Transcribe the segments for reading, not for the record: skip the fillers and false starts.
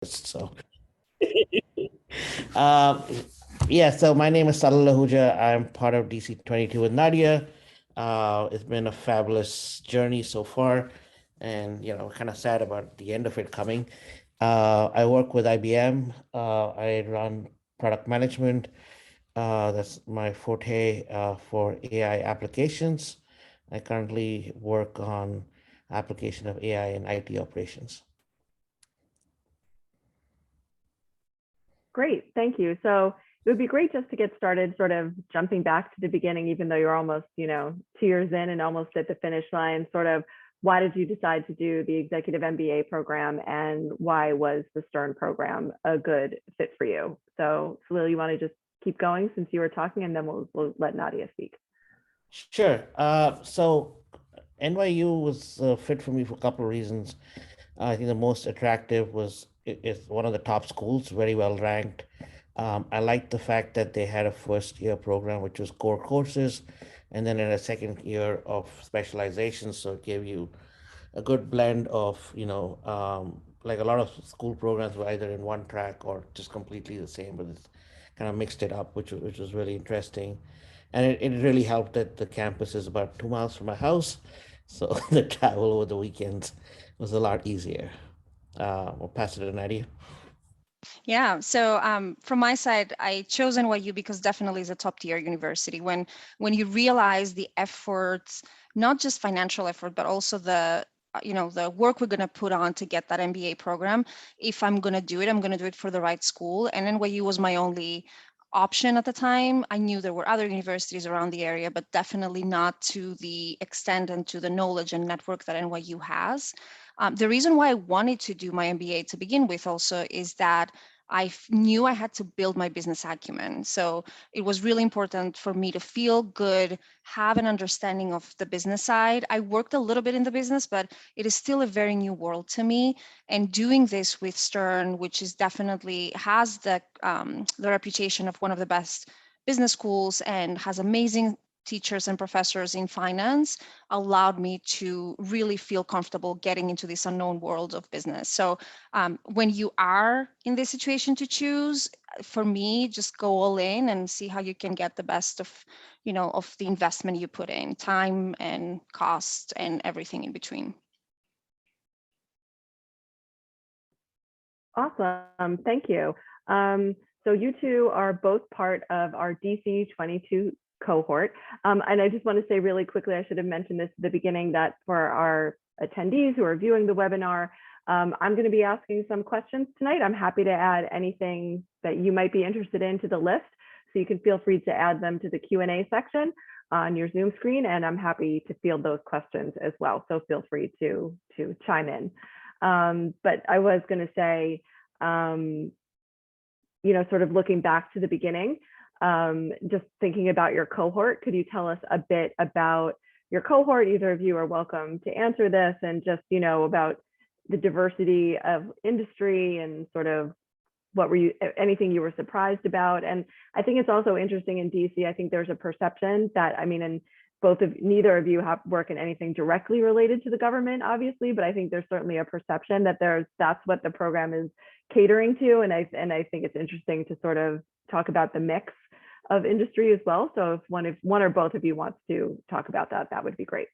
So, uh, yeah, so my name is Salil Lahuja. I'm part of DC 22 with Nadia. It's been a fabulous journey so far, and kind of sad about the end of it coming. I work with IBM. I run product management. That's my forte for AI applications. I currently work on application of AI in IT operations. Great, thank you. So it would be great just to get started, sort of jumping back to the beginning, even though you're almost, 2 years in and almost at the finish line. Sort of, why did you decide to do the executive MBA program, and why was the Stern program a good fit for you? So, Salil, you want to just keep going since you were talking, and then we'll let Nadia speak. Sure. So NYU was fit for me for a couple of reasons. I think the most attractive was it's one of the top schools, very well ranked. I liked the fact that they had a first year program, which was core courses, and then in a second year of specialization. So it gave you a good blend of, like a lot of school programs were either in one track or just completely the same, but it's kind of mixed it up, which was really interesting. And it really helped that the campus is about 2 miles from my house. So the travel over the weekends was a lot easier. I'll pass it to Nadia. Yeah, so from my side, I chose NYU because definitely is a top tier university. When you realize the efforts, not just financial effort, but also the work we're going to put on to get that MBA program. If I'm going to do it, I'm going to do it for the right school. And NYU was my only option at the time. I knew there were other universities around the area, but definitely not to the extent and to the knowledge and network that NYU has. The reason why I wanted to do my MBA to begin with also is that knew I had to build my business acumen. So it was really important for me to feel good, have an understanding of the business side. I worked a little bit in the business, but it is still a very new world to me. And doing this with Stern, which is definitely has the reputation of one of the best business schools and has amazing teachers and professors in finance, allowed me to really feel comfortable getting into this unknown world of business. So when you are in this situation to choose, for me, just go all in and see how you can get the best of the investment you put in, time and cost and everything in between. Awesome, thank you. So you two are both part of our DC 22 cohort. And I just want to say really quickly, I should have mentioned this at the beginning, that for our attendees who are viewing the webinar, I'm going to be asking some questions tonight. I'm happy to add anything that you might be interested in to the list. So you can feel free to add them to the Q&A section on your Zoom screen, and I'm happy to field those questions as well. So feel free to chime in. But I was going to say, sort of looking back to the beginning, just thinking about your cohort, could you tell us a bit about your cohort? Either of you are welcome to answer this, and just, about the diversity of industry and sort of anything you were surprised about. And I think it's also interesting in DC, I think there's a perception that, and neither of you work in anything directly related to the government, obviously, but I think there's certainly a perception that that's what the program is catering to. And I think it's interesting to sort of talk about the mix of industry as well. So if one or both of you wants to talk about that, that would be great.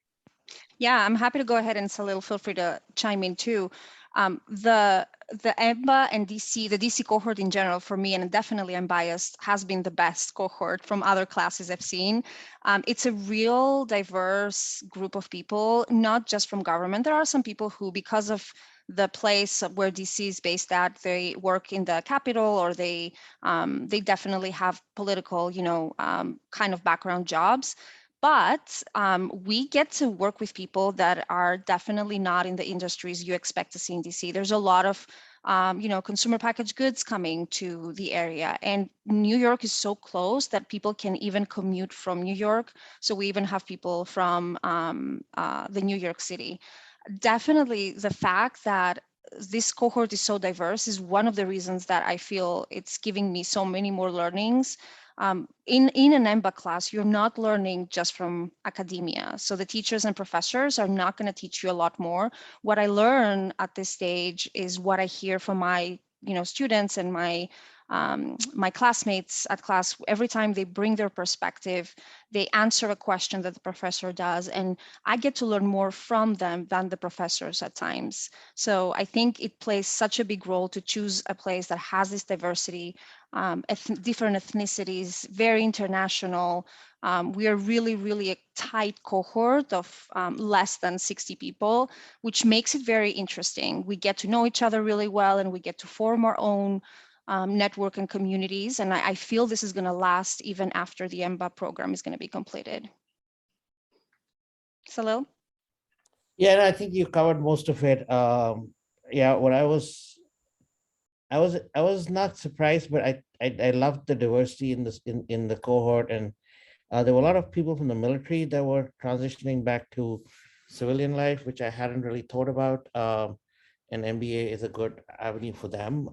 Yeah, I'm happy to go ahead, and Salil, feel free to chime in too. The EMBA and the DC cohort in general, for me, and definitely I'm biased, has been the best cohort from other classes I've seen. It's a real diverse group of people, not just from government. There are some people who, because of the place where DC is based at, they work in the capital, or they definitely have political, kind of background jobs. But we get to work with people that are definitely not in the industries you expect to see in DC. There's a lot of, consumer packaged goods coming to the area. And New York is so close that people can even commute from New York. So we even have people from the New York City. Definitely the fact that this cohort is so diverse is one of the reasons that I feel it's giving me so many more learnings. In an EMBA class, you're not learning just from academia. So the teachers and professors are not going to teach you a lot more. What I learn at this stage is what I hear from my students and my classmates at class, every time they bring their perspective, they answer a question that the professor does, and I get to learn more from them than the professors at times. So I think it plays such a big role to choose a place that has this diversity, different ethnicities, very international. We are really, really a tight cohort of less than 60 people, which makes it very interesting. We get to know each other really well, and we get to form our own network and communities. And I feel this is going to last even after the EMBA program is going to be completed. Salil? Yeah, I think you covered most of it. Yeah, what I was not surprised, but I loved the diversity in this in the cohort, and there were a lot of people from the military that were transitioning back to civilian life, which I hadn't really thought about. And MBA is a good avenue for them.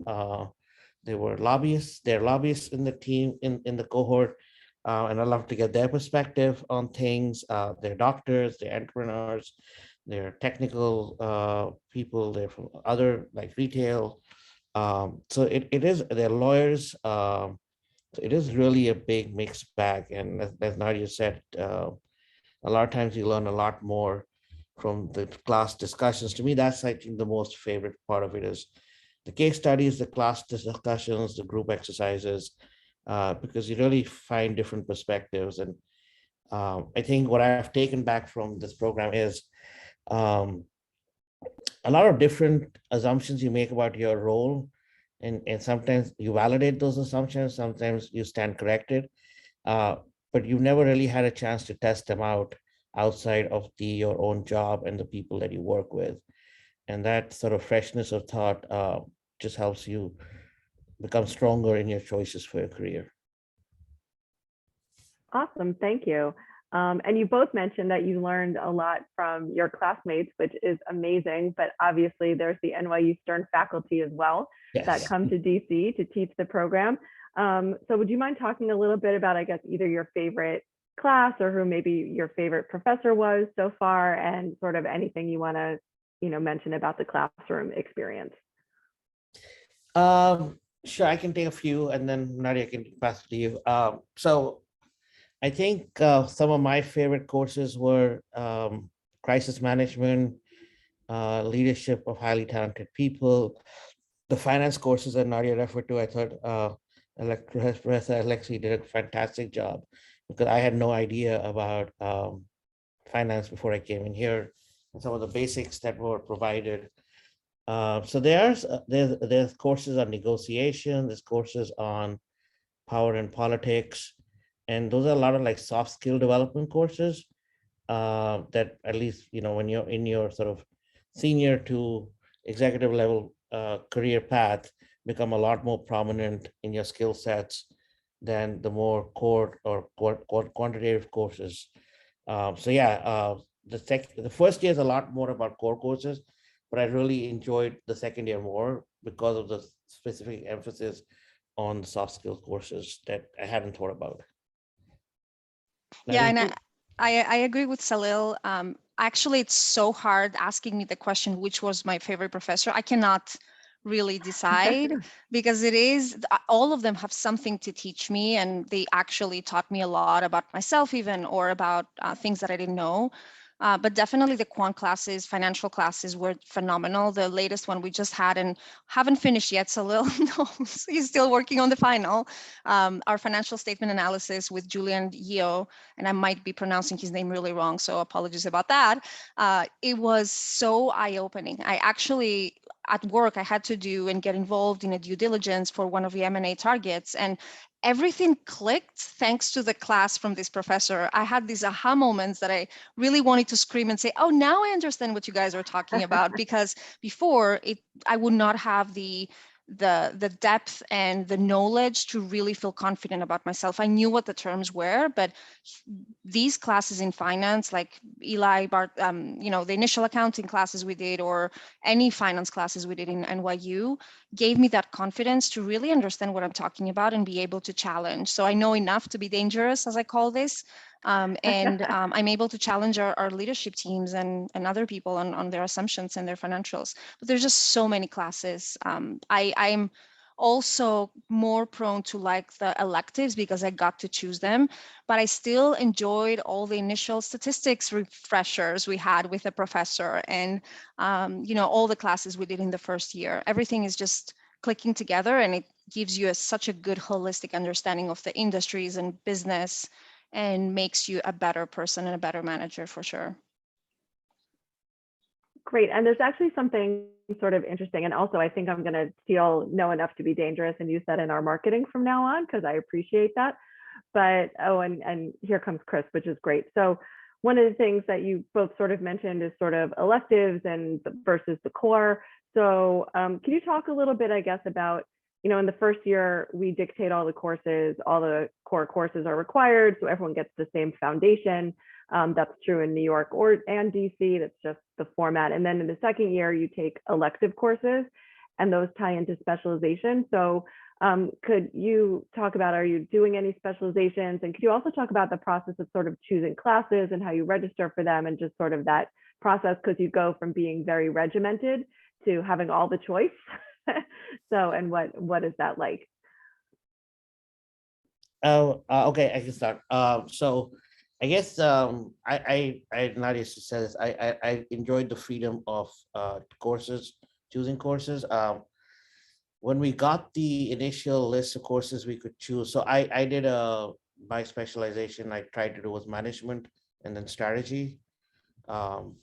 There were lobbyists, there are lobbyists in the team in the cohort, and I love to get their perspective on things. They're doctors, they're entrepreneurs, they're technical people, they're from other like retail. So it is, they're lawyers. So it is really a big mixed bag. And as Nadia said, a lot of times you learn a lot more from the class discussions. To me, that's, I think, the most favorite part of it is the case studies, the class discussions, the group exercises, because you really find different perspectives. And I think what I've taken back from this program is um, a lot of different assumptions you make about your role. And sometimes you validate those assumptions, sometimes you stand corrected, uh, but you've never really had a chance to test them out outside of your own job and the people that you work with. And that sort of freshness of thought just helps you become stronger in your choices for your career. Awesome, thank you. And you both mentioned that you learned a lot from your classmates, which is amazing, but obviously there's the NYU Stern faculty as well that Yes. come to DC to teach the program. So would you mind talking a little bit about, I guess, either your favorite class or who maybe your favorite professor was so far, and sort of anything you want to, mention about the classroom experience? Sure, I can take a few and then Nadia can pass it to you. So I think some of my favorite courses were crisis management, leadership of highly talented people. The finance courses that Nadia referred to, I thought Professor Alexi did a fantastic job, because I had no idea about finance before I came in here, and some of the basics that were provided. So there's courses on negotiation, there's courses on power and politics, and those are a lot of like soft skill development courses that, at least when you're in your sort of senior to executive level career path, become a lot more prominent in your skill sets than the more core or quantitative courses. So yeah, the first year is a lot more about core courses, but I really enjoyed the second year more because of the specific emphasis on the soft skills courses that I hadn't thought about. Yeah, Nadia? and I agree with Salil. Actually, it's so hard asking me the question, which was my favorite professor. I cannot really decide because all of them have something to teach me, and they actually taught me a lot about myself even, or about things that I didn't know. But definitely the quant classes, financial classes were phenomenal. The latest one we just had and haven't finished yet, Salil knows he's still working on the final. Our financial statement analysis with Julian Yeo, and I might be pronouncing his name really wrong, so apologies about that. It was so eye-opening. I actually, at work, I had to do and get involved in a due diligence for one of the M&A targets, and everything clicked thanks to the class from this professor. I had these aha moments that I really wanted to scream and say, oh, now I understand what you guys are talking about, because before I would not have the depth and the knowledge to really feel confident about myself. I knew what the terms were, but these classes in finance, like Eli, the initial accounting classes we did, or any finance classes we did in NYU, gave me that confidence to really understand what I'm talking about and be able to challenge. So I know enough to be dangerous, as I call this, And I'm able to challenge our leadership teams and other people on their assumptions and their financials. But there's just so many classes. I'm also more prone to like the electives because I got to choose them, but I still enjoyed all the initial statistics refreshers we had with the professor, and all the classes we did in the first year. Everything is just clicking together, and it gives you such a good holistic understanding of the industries and business, and makes you a better person and a better manager for sure. Great. And there's actually something sort of interesting. And also, I think I'm going to steal know enough to be dangerous and use that in our marketing from now on, because I appreciate that. But, and here comes Chris, which is great. So one of the things that you both sort of mentioned is sort of electives and versus the core. So can you talk a little bit, I guess, about, in the first year, we dictate all the courses, all the core courses are required, so everyone gets the same foundation. That's true in New York and DC, that's just the format. And then in the second year, you take elective courses, and those tie into specialization. So could you talk about, are you doing any specializations? And could you also talk about the process of sort of choosing classes and how you register for them, and just sort of that process, because you go from being very regimented to having all the choice. So, and what is that like? Oh, okay, I can start. So I guess not used to say this. I enjoyed the freedom of courses, choosing courses. When we got the initial list of courses we could choose, so I did my specialization. I tried to do was management and then strategy. Um,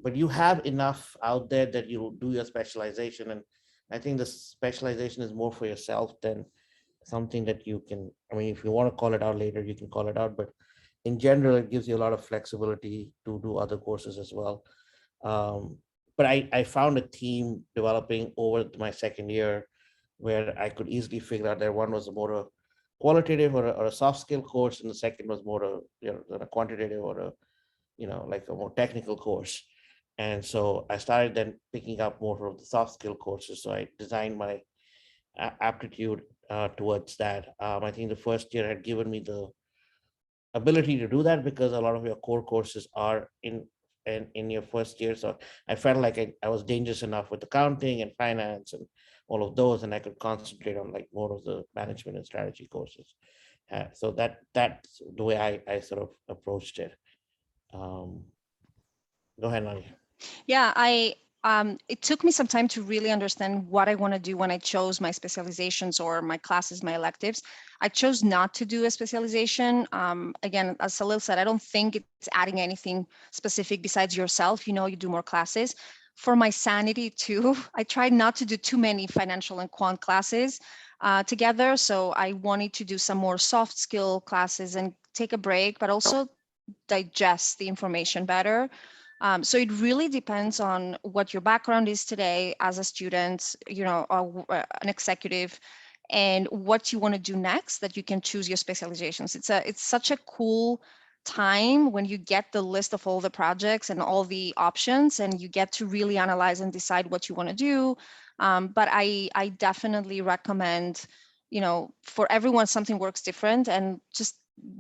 but you have enough out there that you do your specialization, and I think the specialization is more for yourself than something that you can, I mean, if you want to call it out later, you can call it out, but in general, it gives you a lot of flexibility to do other courses as well. Um, but I found a team developing over my second year where I could easily figure out that one was a more a qualitative or a soft skill course, and the second was more a quantitative or like a more technical course. And so I started then picking up more of the soft skill courses. So I designed my aptitude towards that. I think the first year had given me the ability to do that because a lot of your core courses are in your first year. So I felt like I was dangerous enough with accounting and finance and all of those, and I could concentrate on like more of the management and strategy courses. So that's the way I sort of approached it. Um, Go ahead, Nani. Yeah, it took me some time to really understand what I want to do when I chose my specializations or my classes, my electives. I chose not to do a specialization. Again, as Salil said, I don't think it's adding anything specific besides yourself. You do more classes. For my sanity too, I tried not to do too many financial and quant classes together. So I wanted to do some more soft skill classes and take a break, but also digest the information better. So it really depends on what your background is today as a student, or an executive, and what you want to do next, that you can choose your specializations. It's such a cool time when you get the list of all the projects and all the options, and you get to really analyze and decide what you want to do. But I definitely recommend, for everyone, something works different, and just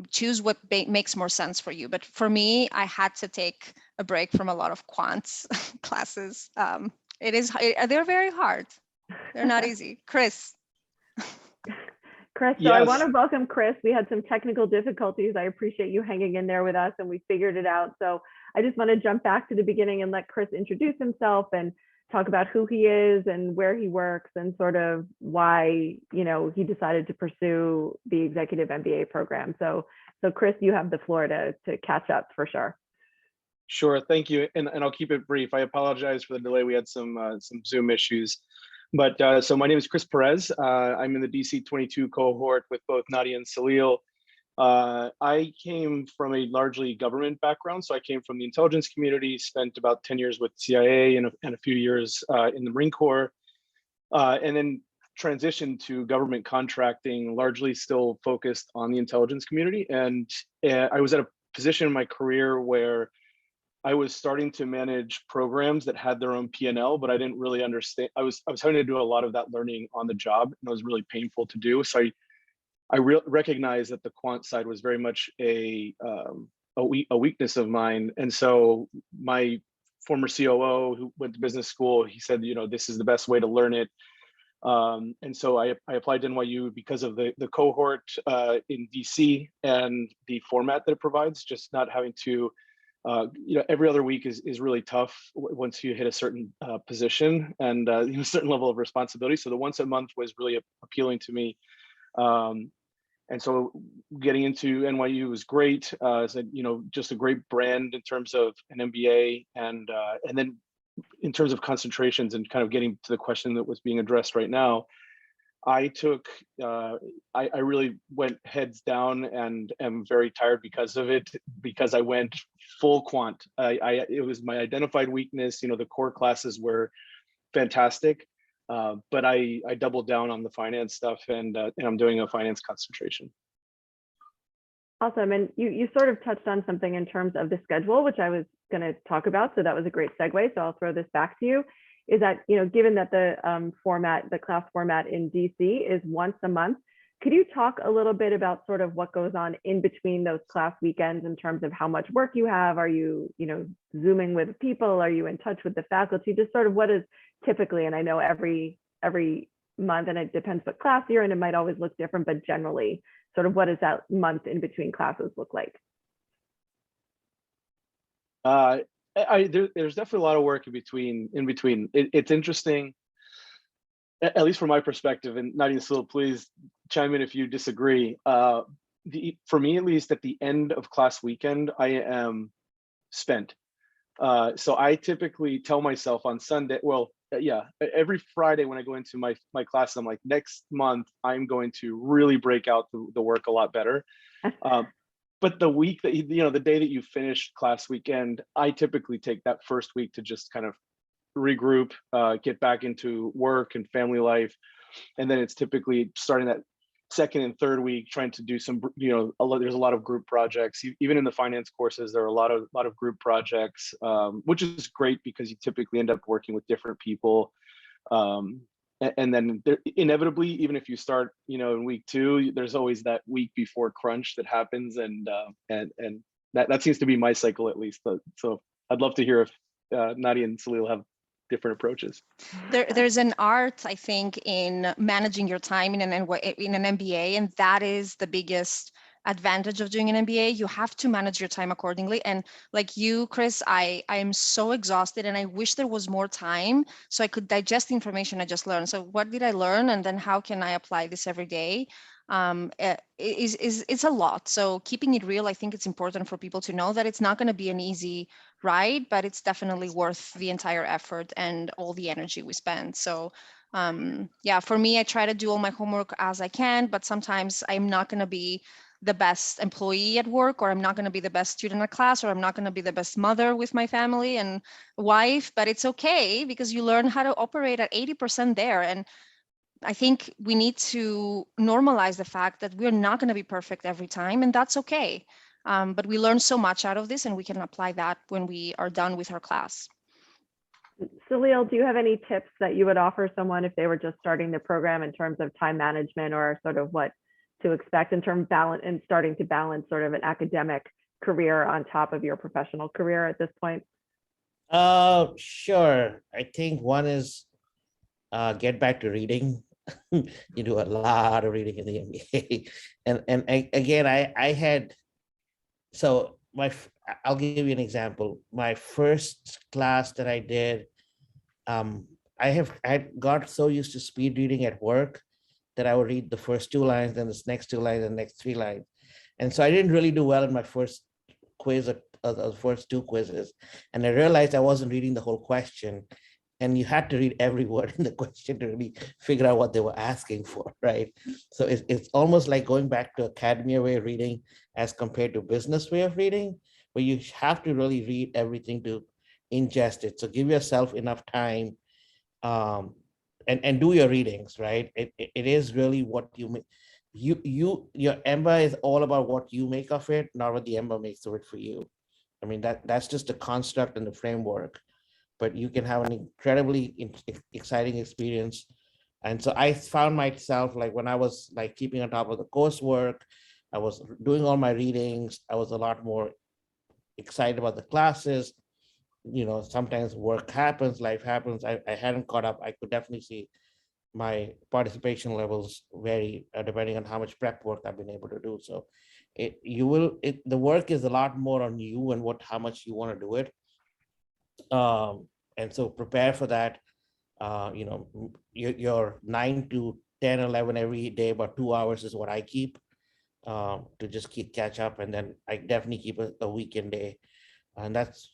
choose what makes more sense for you. But for me, I had to take a break from a lot of quants classes. They're very hard. They're not easy. Chris. Chris, so I want Yes. to welcome Chris. We had some technical difficulties. I appreciate you hanging in there with us, and we figured it out. So I just want to jump back to the beginning and let Chris introduce himself and talk about who he is and where he works and sort of why, he decided to pursue the executive MBA program. So Chris, you have the floor to catch up for sure. Sure, thank you, and I'll keep it brief. I apologize for the delay. We had some Zoom issues, but so my name is Chris Perez. I'm in the DC 22 cohort with both Nadia and Salil. I came from a largely government background, so I came from the intelligence community. Spent about 10 years with CIA and a few years in the Marine Corps, and then transitioned to government contracting, largely still focused on the intelligence community. And I was at a position in my career where I was starting to manage programs that had their own P&L, but I didn't really understand. I was having to do a lot of that learning on the job, and it was really painful to do. So recognized that the quant side was very much a weakness of mine. And so my former COO who went to business school, he said, this is the best way to learn it. And so I applied to NYU because of the cohort in DC and the format that it provides, just not having to, every other week is really tough once you hit a certain position and a certain level of responsibility. So the once a month was really appealing to me. And so getting into NYU was great. It's just a great brand in terms of an MBA, and then in terms of concentrations and kind of getting to the question that was being addressed right now, I took, I really went heads down and am very tired because of it, because I went full quant. It was my identified weakness. The core classes were fantastic, but I doubled down on the finance stuff, and I'm doing a finance concentration. Awesome. And you sort of touched on something in terms of the schedule, which I was going to talk about. So that was a great segue. So I'll throw this back to you. Is that, given that the class format in DC is once a month, could you talk a little bit about sort of what goes on in between those class weekends in terms of how much work you have? Are you, Zooming with people? Are you in touch with the faculty? Just sort of what is typically, and I know every month, and it depends what class you're in, it might always look different, but generally, sort of what does that month in between classes look like? There's definitely a lot of work in between. It's interesting, at least from my perspective, and Nadia, Salil, please chime in if you disagree. For me, at least, at the end of class weekend, I am spent. So I typically tell myself on Sunday, every Friday when I go into my class, I'm like, next month, I'm going to really break out the work a lot better. But the week that, the day that you finish class weekend, I typically take that first week to just kind of regroup, get back into work and family life. And then it's typically starting that second and third week, trying to do some, there's a lot of group projects. Even in the finance courses, there are a lot of group projects, which is great because you typically end up working with different people. And then inevitably, even if you start, in week 2, there's always that week before crunch that happens, and that seems to be my cycle, at least. So I'd love to hear if Nadia and Salil have different approaches. There's an art, I think, in managing your time in an MBA, and that is the biggest advantage of doing an MBA. You have to manage your time accordingly. And like you, Chris, I am so exhausted, and I wish there was more time so I could digest the information I just learned. So what did I learn, and then how can I apply this every day? It's a lot. So keeping it real, I think it's important for people to know that it's not going to be an easy ride, but it's definitely worth the entire effort and all the energy we spend. So for me, I try to do all my homework as I can, but sometimes I'm not going to be the best employee at work, or I'm not going to be the best student at class, or I'm not going to be the best mother with my family and wife, but it's okay because you learn how to operate at 80% there. And I think we need to normalize the fact that we're not going to be perfect every time, and that's okay. But we learn so much out of this, and we can apply that when we are done with our class. Salil, do you have any tips that you would offer someone if they were just starting the program in terms of time management, or sort of what to expect in terms of balance and starting to balance sort of an academic career on top of your professional career at this point? Sure. I think one is get back to reading. You do a lot of reading in the MBA, and again, I had, so I'll give you an example. My first class that I did, I got so used to speed reading at work that I would read the first 2 lines, then the next 2 lines, and the next 3 lines. And so I didn't really do well in my first quiz, or the first 2 quizzes. And I realized I wasn't reading the whole question. And you had to read every word in the question to really figure out what they were asking for, right? So it's almost like going back to academia way of reading as compared to business way of reading, where you have to really read everything to ingest it. So give yourself enough time, and do your readings, right? It is really what you make. Your EMBA is all about what you make of it, not what the EMBA makes of it for you. I mean, that's just a construct and the framework, but you can have an incredibly exciting experience And so I found myself like when I was like keeping on top of the coursework, I was doing all my readings, I was a lot more excited about the classes. Sometimes work happens, life happens. I hadn't caught up. I could definitely see my participation levels vary depending on how much prep work I've been able to do. So the work is a lot more on you and how much you want to do it. And so prepare for that. Your 9 to 10, 11 every day, about 2 hours is what I keep to just catch up. And then I definitely keep a weekend day. And that's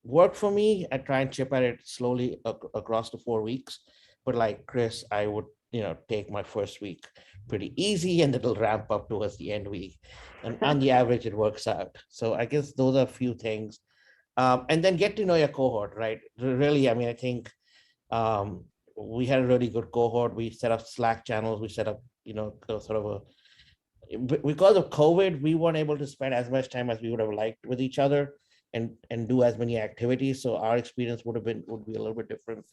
worked for me. I try and chip at it slowly across the 4 weeks. But like Chris, I would, take my first week pretty easy and it'll ramp up towards the end week. And on the average, it works out. So I guess those are a few things. And then get to know your cohort, right? Really, I mean, I think we had a really good cohort. We set up Slack channels. We set up, sort of because of COVID, we weren't able to spend as much time as we would have liked with each other and do as many activities. So our experience would be a little bit different.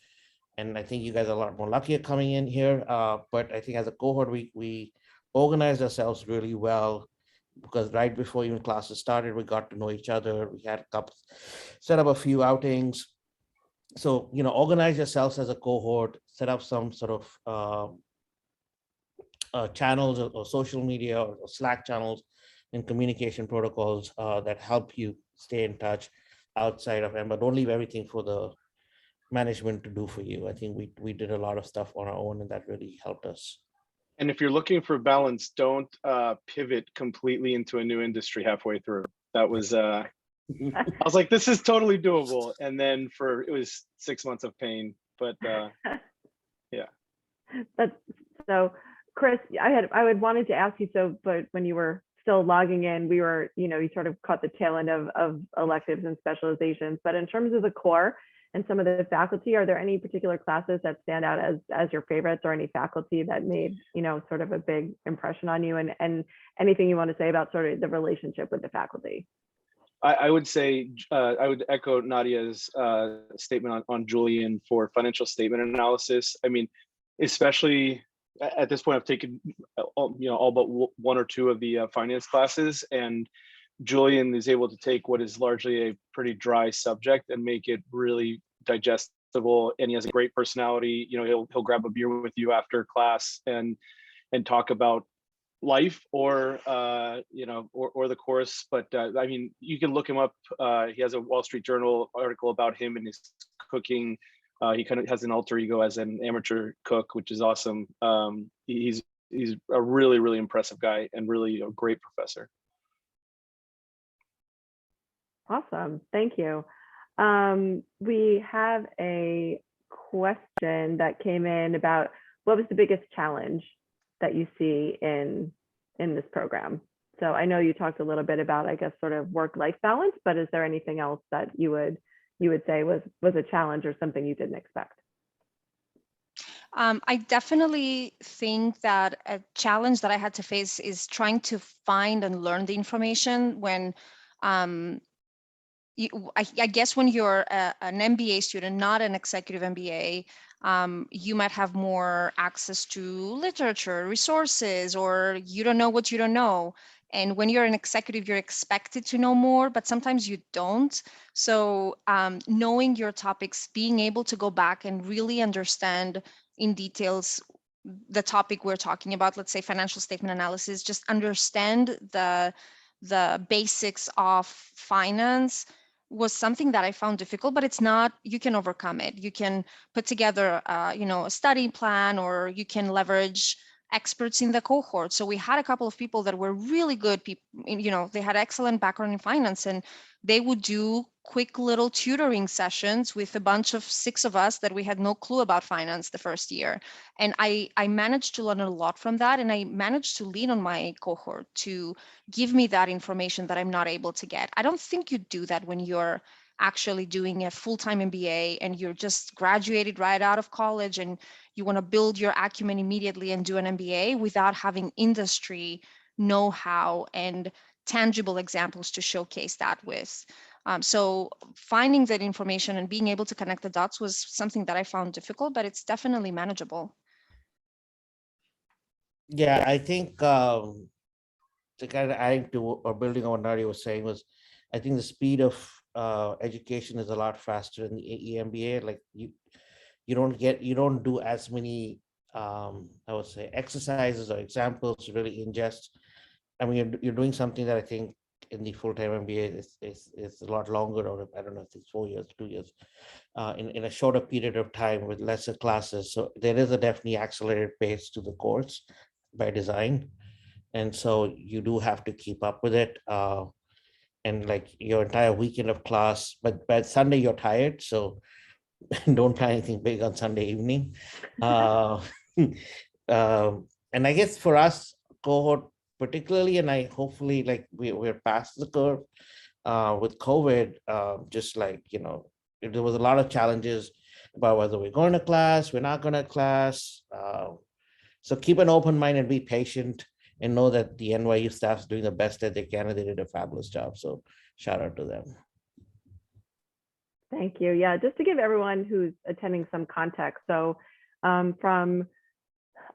And I think you guys are a lot more luckier coming in here. But I think as a cohort, we organized ourselves really well, because right before even classes started, we got to know each other. We had set up a few outings. So, organize yourselves as a cohort, set up some sort of channels or social media or Slack channels and communication protocols that help you stay in touch outside of EMBA. Don't leave everything for the management to do for you. I think we did a lot of stuff on our own, and that really helped us. And if you're looking for balance, don't pivot completely into a new industry halfway through. That was I was like, this is totally doable. And then it was 6 months of pain, but yeah. That's so, Chris, I would wanted to ask you, but when you were still logging in, we were, you sort of caught the tail end of electives and specializations, but in terms of the core and some of the faculty, are there any particular classes that stand out as your favorites, or any faculty that made, sort of a big impression on you, and anything you want to say about sort of the relationship with the faculty? I would say, I would echo Nadia's statement on Julian for financial statement analysis. I mean, especially at this point, I've taken all but one or two of the finance classes, and Julian is able to take what is largely a pretty dry subject and make it really digestible. And he has a great personality. He'll grab a beer with you after class and talk about life or the course. But I mean, you can look him up. He has a Wall Street Journal article about him and his cooking. He kind of has an alter ego as an amateur cook, which is awesome. He's a really, really impressive guy and really a great professor. Awesome, thank you. We have a question that came in about what was the biggest challenge that you see in this program? So I know you talked a little bit about, I guess, sort of work-life balance, but is there anything else that you would say was a challenge or something you didn't expect? I definitely think that a challenge that I had to face is trying to find and learn the information when I guess when you're an MBA student, not an executive MBA, you might have more access to literature, resources, or you don't know what you don't know. And when you're an executive, you're expected to know more, but sometimes you don't. So knowing your topics, being able to go back and really understand in details the topic we're talking about, let's say financial statement analysis, just understand the basics of finance was something that I found difficult, but it's not, you can overcome it. You can put together, a study plan, or you can leverage experts in the cohort. So we had a couple of people that were really good people, they had excellent background in finance, and they would do quick little tutoring sessions with a bunch of 6 of us that we had no clue about finance the first year. And I managed to learn a lot from that. And I managed to lean on my cohort to give me that information that I'm not able to get. I don't think you do that when you're actually doing a full-time MBA and you're just graduated right out of college and you want to build your acumen immediately and do an MBA without having industry know-how and tangible examples to showcase that with. So finding that information and being able to connect the dots was something that I found difficult, but it's definitely manageable. Yeah, I think to kind of adding to or building on what Nadia was saying was, I think the speed of education is a lot faster in the EMBA. Like you don't do as many I would say exercises or examples to really ingest. I mean, you're doing something that I think in the full-time MBA is a lot longer, or I don't know if it's 4 years, 2 years, in a shorter period of time with lesser classes. So there is a definitely accelerated pace to the course by design. And so you do have to keep up with it. And like your entire weekend of class, but by Sunday you're tired. So don't plan anything big on Sunday evening. Uh, and I guess for us, cohort particularly, and I hopefully like we're past the curve with COVID. Just like there was a lot of challenges about whether we're going to class, we're not going to class. So keep an open mind and be patient, and know that the NYU staff's doing the best that they can, and they did a fabulous job. So shout out to them. Thank you. Yeah, just to give everyone who's attending some context. So from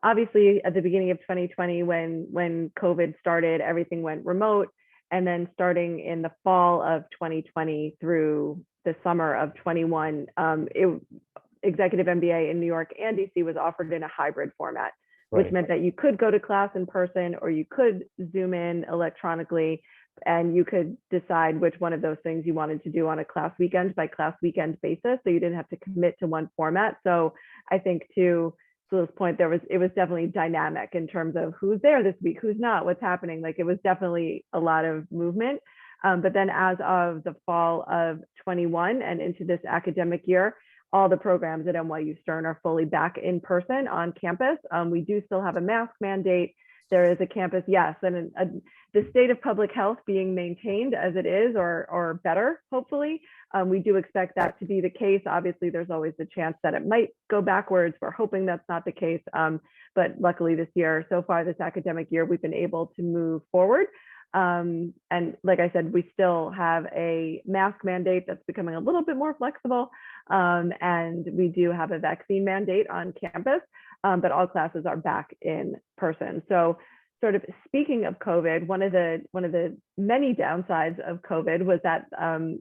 obviously at the beginning of 2020, when COVID started, everything went remote. And then starting in the fall of 2020 through the summer of 21, executive MBA in New York and DC was offered in a hybrid format, which Right. meant that you could go to class in person or you could Zoom in electronically, and you could decide which one of those things you wanted to do on a class weekend by class weekend basis. So you didn't have to commit to one format. So I think to Sula's point, it was definitely dynamic in terms of who's there this week, who's not, what's happening. Like it was definitely a lot of movement. But then as of the fall of 21 and into this academic year, all the programs at NYU Stern are fully back in person on campus. We do still have a mask mandate. There is a campus, yes, and the state of public health being maintained as it is, or better, hopefully. We do expect that to be the case. Obviously, there's always the chance that it might go backwards. We're hoping that's not the case. But luckily this year, so far this academic year, we've been able to move forward. And like I said, we still have a mask mandate that's becoming a little bit more flexible. And we do have a vaccine mandate on campus, but all classes are back in person. So sort of speaking of COVID, one of the many downsides of COVID was that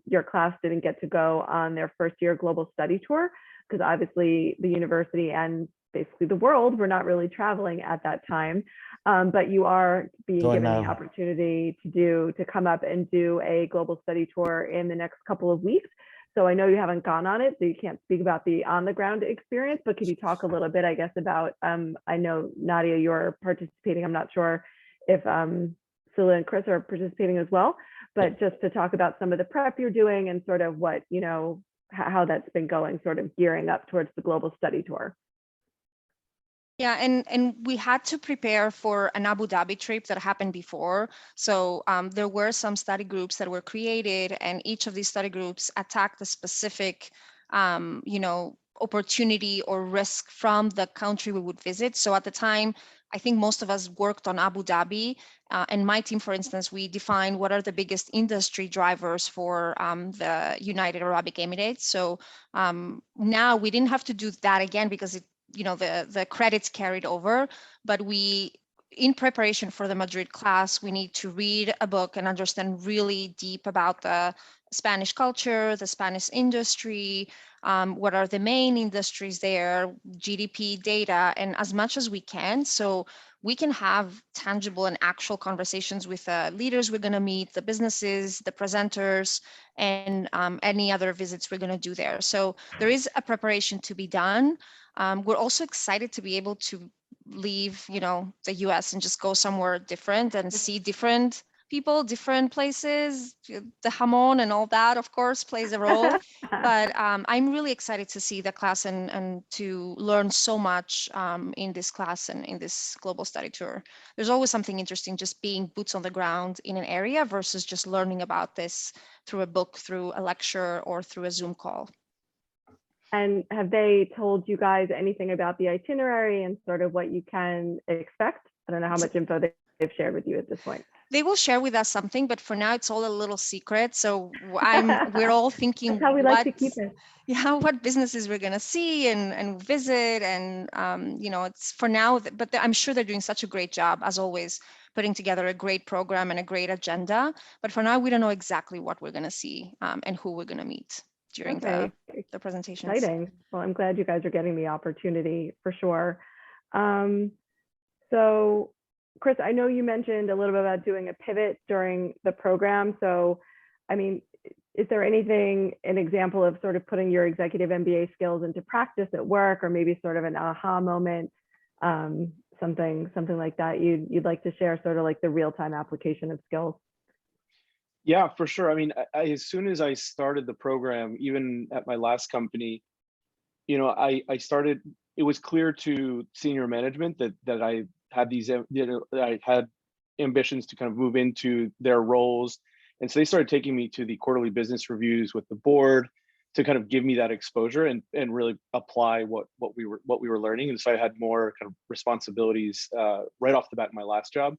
your class didn't get to go on their first year global study tour, because obviously the university and basically the world were not really traveling at that time. But you are being given the opportunity to come up and do a global study tour in the next couple of weeks. So I know you haven't gone on it, so you can't speak about the on the ground experience, but could you talk a little bit, I guess, about, I know Nadia, you're participating. I'm not sure if Sula and Chris are participating as well, but just to talk about some of the prep you're doing and sort of what, how that's been going, sort of gearing up towards the global study tour. Yeah, and we had to prepare for an Abu Dhabi trip that happened before. So there were some study groups that were created, and each of these study groups attacked a specific, opportunity or risk from the country we would visit. So at the time, I think most of us worked on Abu Dhabi, and my team, for instance, we defined what are the biggest industry drivers for the United Arab Emirates. So now we didn't have to do that again because the credits carried over, but in preparation for the Madrid class, we need to read a book and understand really deep about the Spanish culture, the Spanish industry, what are the main industries there, GDP data, and as much as we can, so we can have tangible and actual conversations with the leaders we're going to meet, the businesses, the presenters, and any other visits we're going to do there. So there is a preparation to be done. We're also excited to be able to leave, the US and just go somewhere different and see different people, different places. The jamon and all that, of course, plays a role. But I'm really excited to see the class and to learn so much in this class and in this global study tour. There's always something interesting just being boots on the ground in an area versus just learning about this through a book, through a lecture, or through a Zoom call. And have they told you guys anything about the itinerary and sort of what you can expect I don't know how much info they've shared with you at this point. They will share with us something, but for now it's all a little secret. So we're all thinking That's how we like to keep it. Yeah, what businesses we're gonna see and visit, and it's for now. But I'm sure they're doing such a great job as always, putting together a great program and a great agenda. But for now, we don't know exactly what we're gonna see and who we're gonna meet during the presentations. Exciting. Well, I'm glad you guys are getting the opportunity for sure. So, Chris, I know you mentioned a little bit about doing a pivot during the program. So, I mean, is there anything, an example of sort of putting your executive MBA skills into practice at work, or maybe sort of an aha moment, something like that you'd like to share, sort of like the real-time application of skills? Yeah, for sure. I mean, as soon as I started the program, even at my last company, I started, it was clear to senior management that I had I had ambitions to kind of move into their roles. And so they started taking me to the quarterly business reviews with the board to kind of give me that exposure and really apply what we were learning. And so I had more kind of responsibilities right off the bat in my last job.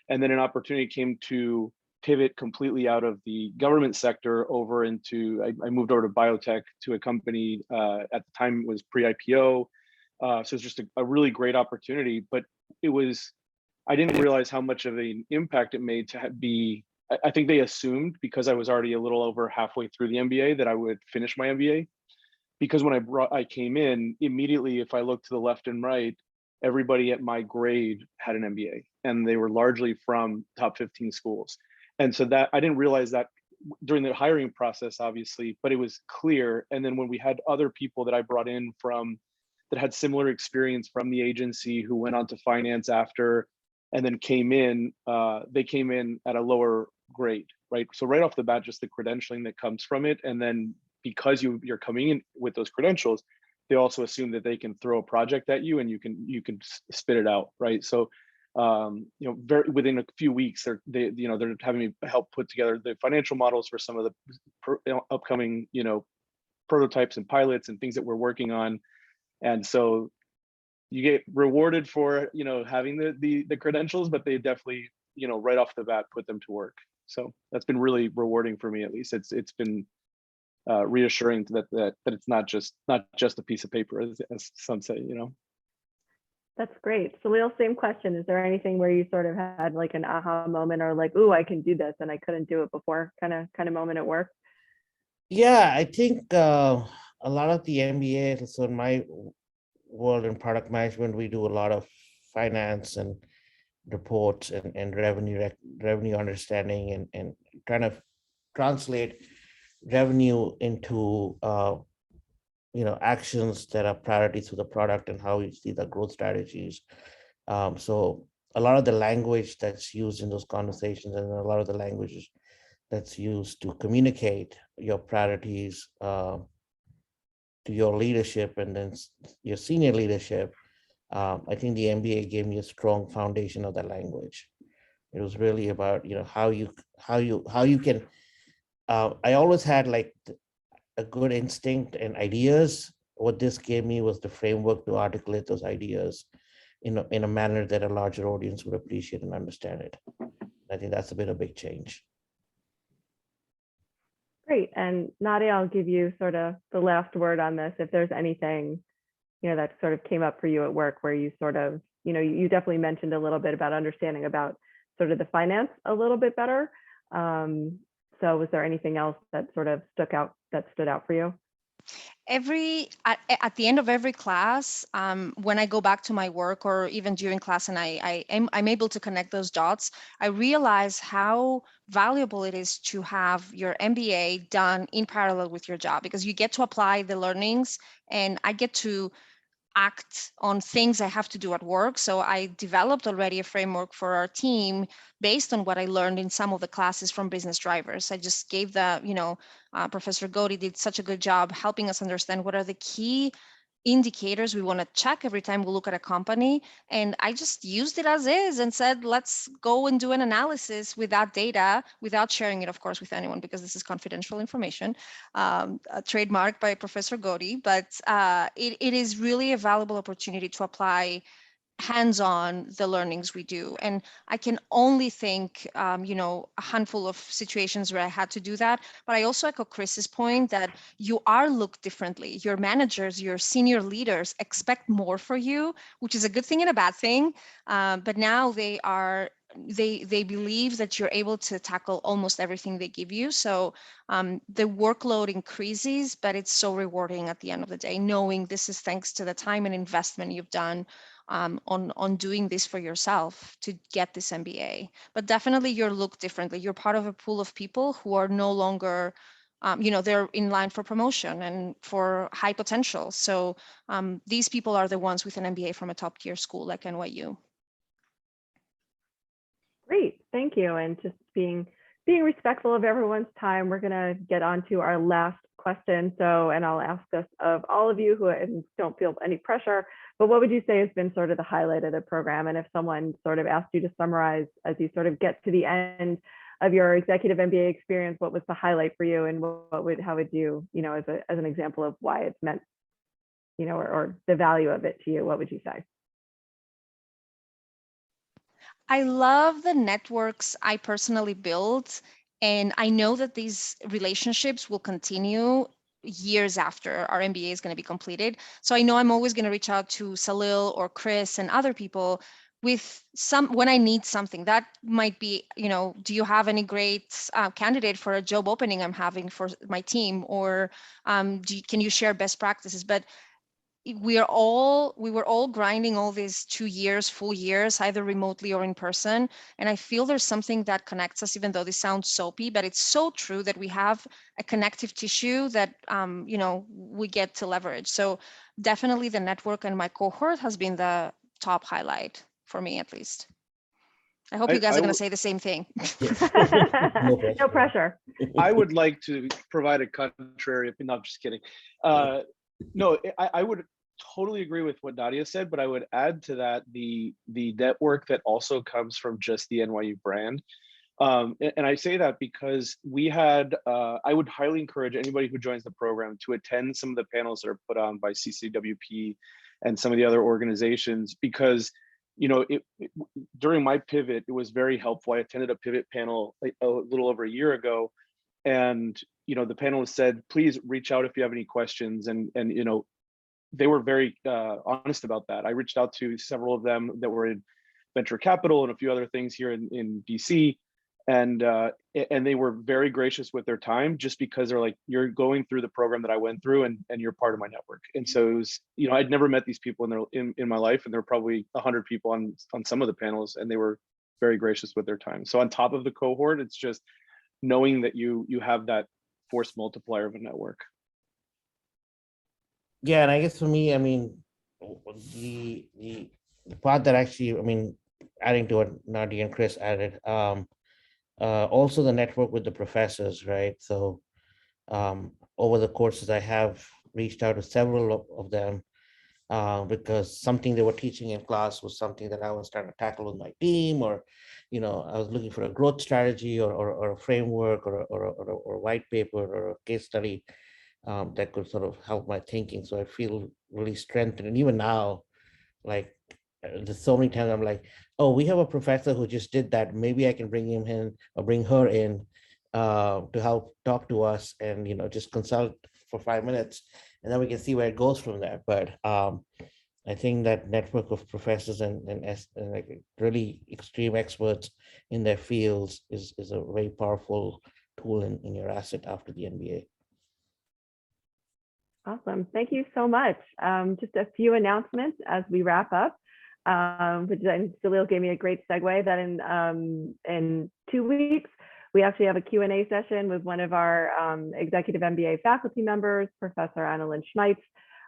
And then an opportunity came to pivot completely out of the government sector over into, I moved over to biotech to a company at the time it was pre-IPO. So it's just a really great opportunity, but I didn't realize how much of an impact it made to be, I think they assumed because I was already a little over halfway through the MBA that I would finish my MBA. Because when I came in, immediately, if I looked to the left and right, everybody at my grade had an MBA, and they were largely from top 15 schools. And so that I didn't realize that during the hiring process, obviously, but it was clear. And then when we had other people that I brought in that had similar experience from the agency who went on to finance after, and then they came in at a lower grade, right? So right off the bat, just the credentialing that comes from it. And then because you're coming in with those credentials, they also assume that they can throw a project at you and you can spit it out, right? So within a few weeks, they're having me help put together the financial models for some of the upcoming prototypes and pilots and things that we're working on. And so you get rewarded for having the credentials, but they definitely right off the bat put them to work. So that's been really rewarding for me. At least it's been reassuring that it's not just a piece of paper, as some say. That's great. Salil, same question. Is there anything where you sort of had like an aha moment, or like, ooh, I can do this and I couldn't do it before kind of moment at work? Yeah, I think a lot of the MBA, so in my world in product management, we do a lot of finance and reports and revenue understanding and trying to translate revenue into actions that are priorities to the product and how you see the growth strategies. So a lot of the language that's used in those conversations and a lot of the languages that's used to communicate your priorities to your leadership and then your senior leadership, I think the MBA gave me a strong foundation of that language. It was really about how you can. I always had like a good instinct and ideas. What this gave me was the framework to articulate those ideas in a manner that a larger audience would appreciate and understand it. I think that's a big change. Great. And Nadia, I'll give you sort of the last word on this. If there's anything, that sort of came up for you at work where you sort of, you definitely mentioned a little bit about understanding about sort of the finance a little bit better. So was there anything else that sort of stood out for you? At the end of every class, when I go back to my work or even during class and I'm able to connect those dots, I realize how valuable it is to have your MBA done in parallel with your job, because you get to apply the learnings and I get to act on things I have to do at work. So I developed already a framework for our team based on what I learned in some of the classes from business drivers. I just gave Professor Godi did such a good job helping us understand what are the key indicators we want to check every time we look at a company. And I just used it as is and said, let's go and do an analysis with that data without sharing it, of course, with anyone, because this is confidential information, trademarked by Professor Godi. But it is really a valuable opportunity to apply hands-on the learnings we do. And I can only think, a handful of situations where I had to do that. But I also echo Chris's point that you are looked differently. Your managers, your senior leaders expect more for you, which is a good thing and a bad thing. But now they believe that you're able to tackle almost everything they give you. So the workload increases, but it's so rewarding at the end of the day, knowing this is thanks to the time and investment you've done on doing this for yourself to get this MBA. But definitely you're looked differently. You're part of a pool of people who are no longer, they're in line for promotion and for high potential. So these people are the ones with an MBA from a top tier school like NYU. Great, thank you. And just being respectful of everyone's time, we're gonna get on to our last question. And I'll ask this of all of you who don't feel any pressure, but what would you say has been sort of the highlight of the program? And if someone sort of asked you to summarize as you sort of get to the end of your executive MBA experience, what was the highlight for you, and how would you, as an example of why it's meant, or the value of it to you, what would you say? I love the networks I personally built, and I know that these relationships will continue years after our MBA is going to be completed. So I know I'm always going to reach out to Salil or Chris and other people with when I need something. That might be, do you have any great candidate for a job opening I'm having for my team, or can you share best practices? But we were all grinding all these 2 years, full years, either remotely or in person. And I feel there's something that connects us, even though this sounds soapy, but it's so true that we have a connective tissue that, we get to leverage. So definitely the network and my cohort has been the top highlight for me, at least. I hope you guys are going to say the same thing. No pressure. I would like to provide a contrary opinion. No, I'm just kidding. No, I would totally agree with what Nadia said, but I would add to that the network that also comes from just the NYU brand. And I say that because we had, I would highly encourage anybody who joins the program to attend some of the panels that are put on by CCWP and some of the other organizations, because during my pivot, it was very helpful. I attended a pivot panel a little over a year ago, and the panelists said, please reach out if you have any questions, and they were very honest about that. I reached out to several of them that were in venture capital and a few other things here in DC, and they were very gracious with their time, just because they're like, you're going through the program that I went through, and you're part of my network. And so it was, I'd never met these people in my life, and there were probably 100 people on some of the panels, and they were very gracious with their time. So on top of the cohort, it's just knowing that you have that force multiplier of a network. Yeah, and I guess for me, the part that actually, adding to what Nadia and Chris added, also the network with the professors, right? So over the courses, I have reached out to several of them because something they were teaching in class was something that I was trying to tackle with my team, or I was looking for a growth strategy or a framework or a white paper or a case study that could sort of help my thinking. So I feel really strengthened. And even now, like there's so many times I'm like, oh, we have a professor who just did that. Maybe I can bring him in or bring her in to help talk to us and, just consult for 5 minutes, and then we can see where it goes from there. But I think that network of professors and like really extreme experts in their fields is a very powerful tool in your asset after the MBA. Awesome. Thank you so much. Just a few announcements as we wrap up. But then Salil gave me a great segue that in 2 weeks, we actually have a Q&A session with one of our executive MBA faculty members, Professor Annalyn Schmeitz.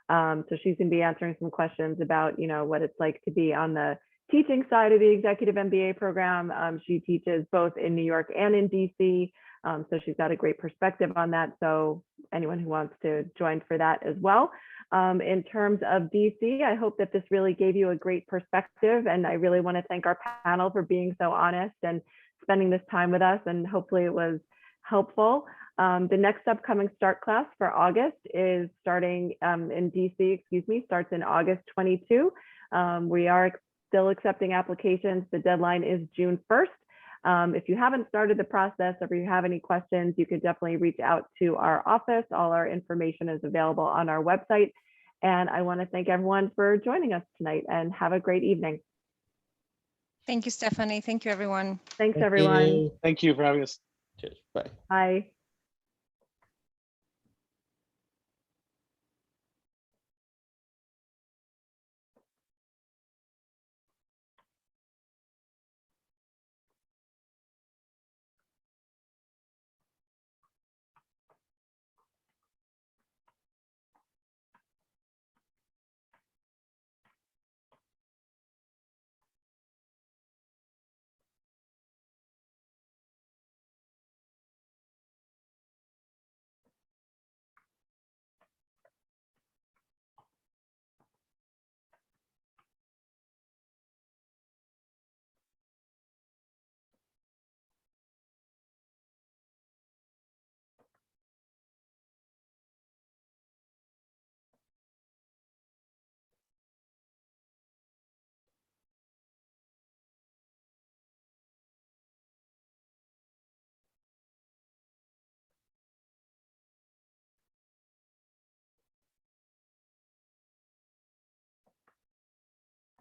So she's going to be answering some questions about, what it's like to be on the teaching side of the executive MBA program. She teaches both in New York and in DC. So she's got a great perspective on that. So anyone who wants to join for that as well. In terms of DC, I hope that this really gave you a great perspective. And I really want to thank our panel for being so honest and spending this time with us. And hopefully it was helpful. The next upcoming start class for August is starting in DC, starts in August 22. We are still accepting applications. The deadline is June 1st. If you haven't started the process or if you have any questions, you can definitely reach out to our office. All our information is available on our website. And I want to thank everyone for joining us tonight, and have a great evening. Thank you, Stephanie. Thank you, everyone. Thanks, Thank everyone. you. Thank you for having us. Cheers. Bye. Bye.